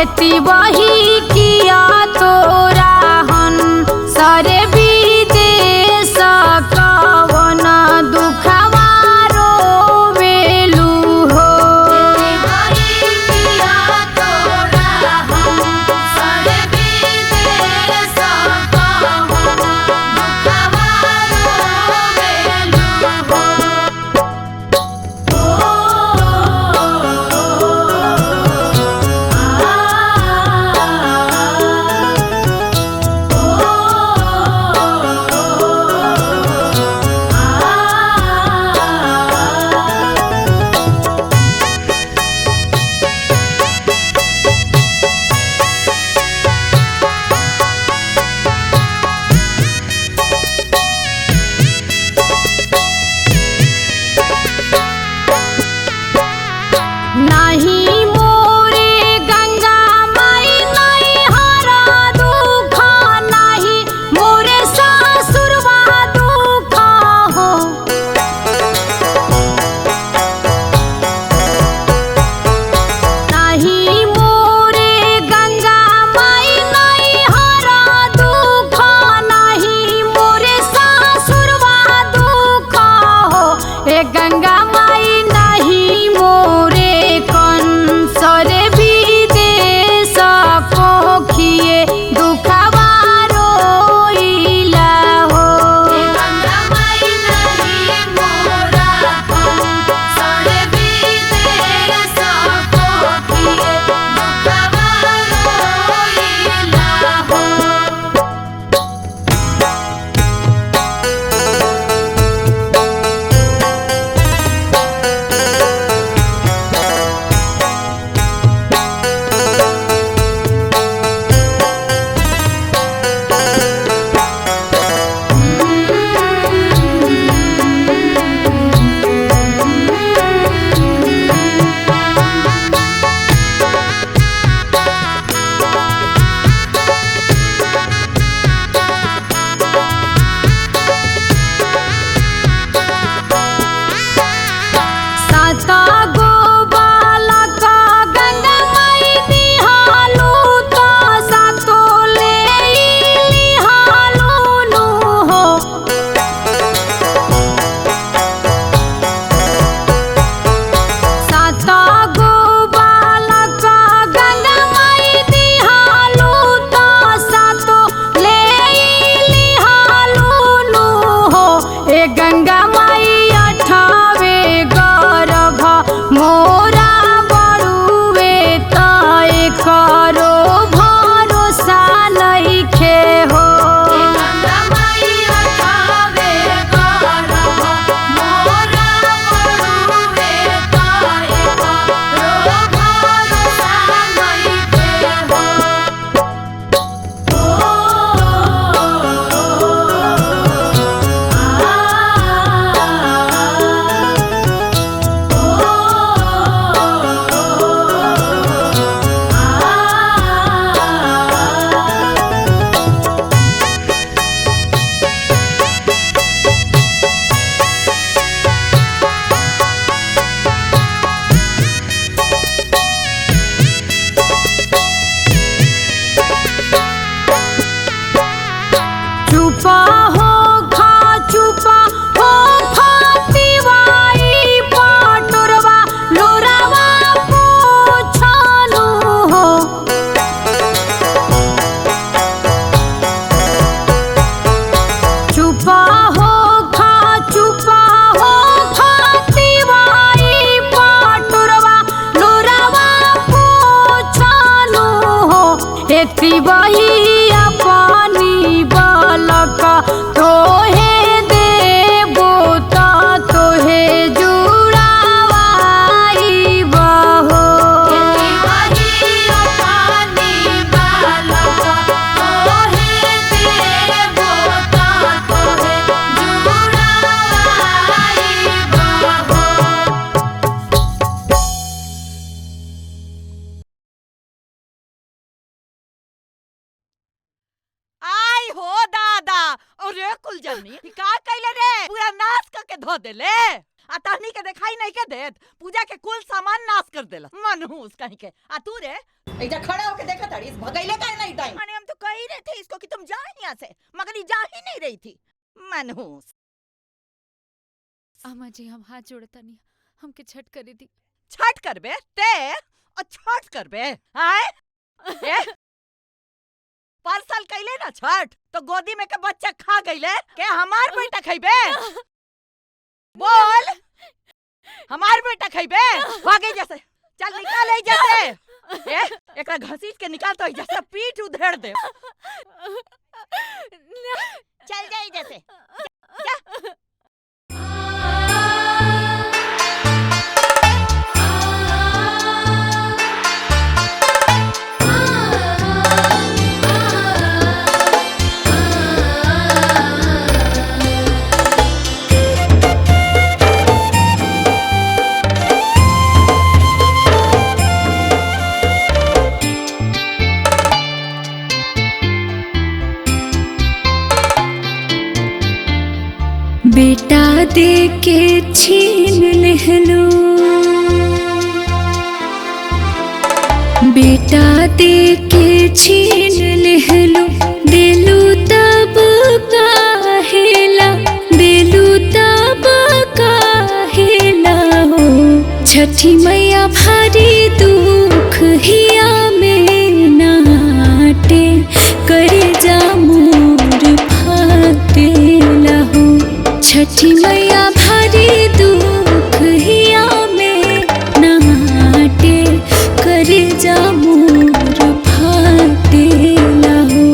एती वही किया तोरा हन सरे विदेश कवन दुखवा रोवेलू हो। एती वही किया तोरा हन सरे विदेश कवन दुखवा रोवेलू हो। नहीं मोरे गंगा माई नहीं हरा दुख नहीं मोरे ससुरवा दुख हो। नहीं मोरे गंगा माई नहीं हरा दुख नहीं मोरे ससुरवा दुख हो। ए गंगा माई नहीं मोरे सरे विदेश कोखिए दुखवा रोइला हो। गंगा माई नहीं मोरा सरे विदेश कोखिए दुखवा रोइला हो। साता गो बालक गंगा माई दिहालू तो सातो ले लिहालू नु हो। साता गो बालक गंगा माई दिहालू तो सातो ले लिहालू नु हो। ए गंगा माई अठावे गर्भ मोरा बड़ुए तय करो भरोसा नइखे हो। गंगा माई अठावे गर्भ मोरा बड़ुए तय करो भरोसा नइखे हो। चुपा हो खा चुपा हो खातिवाई पाटुरवा लोरावा पूछनु हो। चुपा हो खा चुपा हो खातिवाई पाटुरवा लोरावा पूछनु हो। एती वही अपनी बालक तोहे देबो ता तोहे जुड़ावाई बहो। एती वही अपनी बालक तोहे देबो ता तोहे जुड़ावाई बहो। अरे कुल जनी का कइले रे पूरा नाश करके धो देले। तानी के दिखाई नहीं के देत पूजा के कुल सामान नाश कर देला मनहूस कहीं के। आ तू रे इधर खड़ा होके देखा ताड़ी भगैले काहे नहीं टाइम। अरे हम तो कह ही रहे थे इसको कि तुम जाओ यहाँ से मगर ये जा ही नहीं रही थी मनहूस। अम्मा जी हम हाथ जोड़ता नहीं हमके छठ करे दी। छठ करबे ते और छठ करबे आए पार्सल कैले ना छठ तो गोदी में के बच्चा खा गईले के हमार बेटा खइबे बोल हमार बेटा खइबे भागे जैसे चल निकाल आई जैसे एकरा घसीट के निकाल तो जैसे पीठ उधेड़ दे चल जाई जैसे जा। बेटा दे के छीन लेहलो बेटा दे के छीन लेहलो देलू तब काहेला देलू तब काहेला हो छठी मैया भारी दुख हिया में नाटे करे जा मोर फाटेला हो छठी मैया भारी दुख हिया में नाटे करे जा मोर फाटेला हो।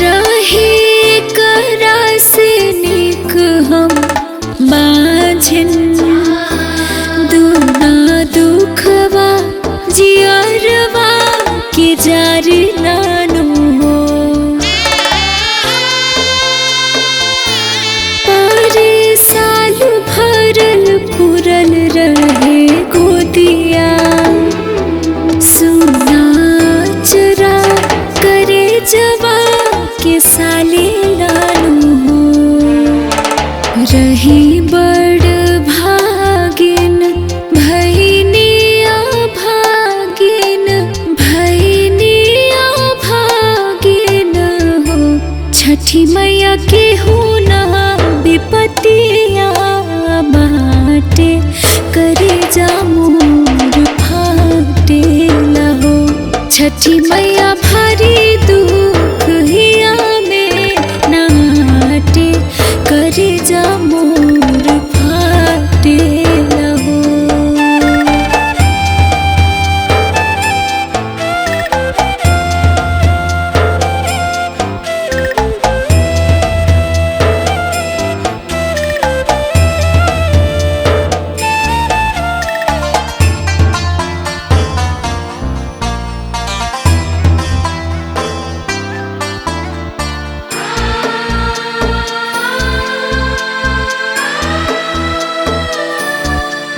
रहे करा से निक हम बाझन दुना दुखवा जियरवा के जारी नानो हो परे साल भरल पुरल रहे गोदिया सुना चरा करे जवा के साले लालू हो रही बड़ भागिन भैनिया भागिन हो छठी मैया के हो ना विपतिया बाटे करे जा मोर फाटेला हो छठी मैया भारी दुख हिया में नाटे करे जा मोर फाटेला हो।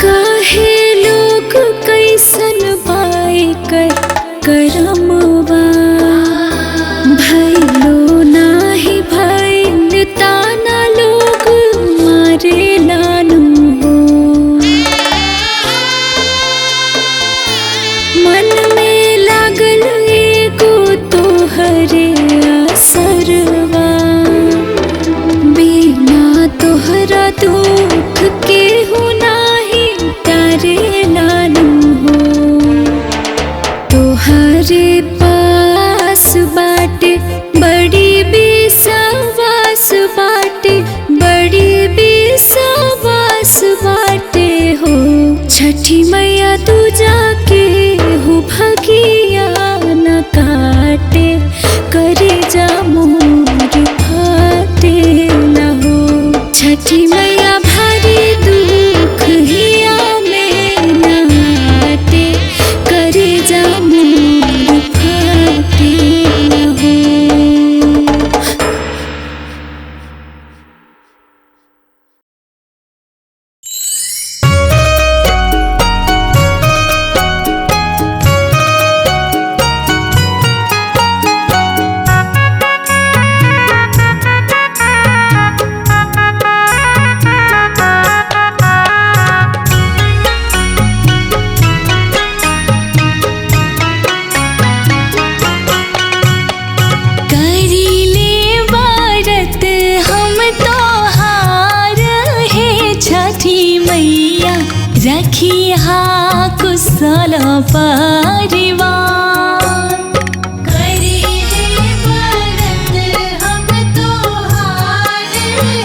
काहे लोग कैसन बाई कर करमवा भैलो नाही भैल ताना लोग मारे लानू हो मन में लागल एगो तोहरे असरवा बिना तोहरा दुख के हो नाही तारे लानू हो तोहरे पास बाटे बड़ी विश्वास बाटे बड़ी विश्वास बाटे हो छठी मैया तू जाके हो भगिया न काटे करे जा मोर फाटेला हो छठी मैया भारी दुख हिया में नाटे करे जा मोर फाटेला हो। रखी हा कुशल परिवार। करीले व्रत हम तोहार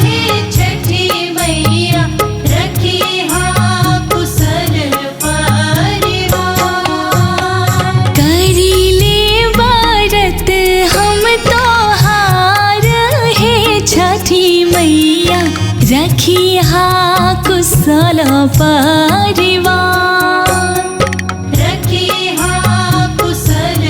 हे छठी मैया, रखी हा कुशल परिवार। करीले व्रत हम तोहार हे छठी मैया, रखी हा कुशल परिवार। रखी हा कुशल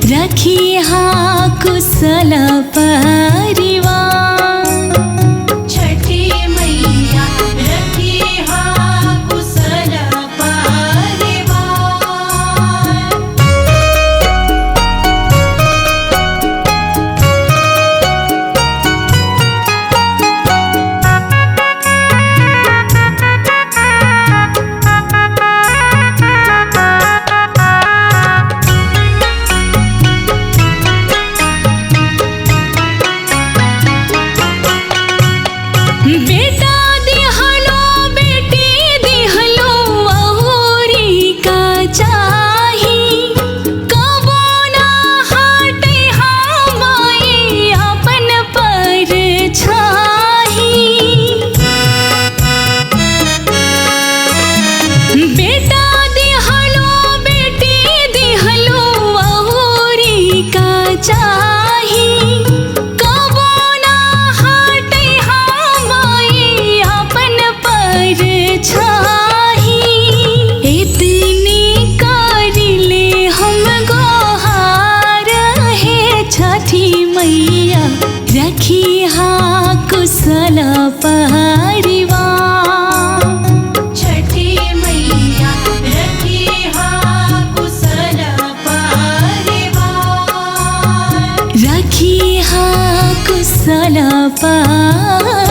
रखी हा कुशल परिवार। छठी मैया रखी हा कुशल परिवार। बेटा दिहलो बेटी दिहलो अहुरी का चाही, कबो ना हटे हमाई अपन पर छाही। बेटा दिहलो बेटी दिहलो अहुरी का चाही, इतनी करिले हम गोहार हे छठी मैया, रखी हा कुशल परिवार। छठी मैया रखी हा कुशल परिवार। रखी हा कुशल परिवार।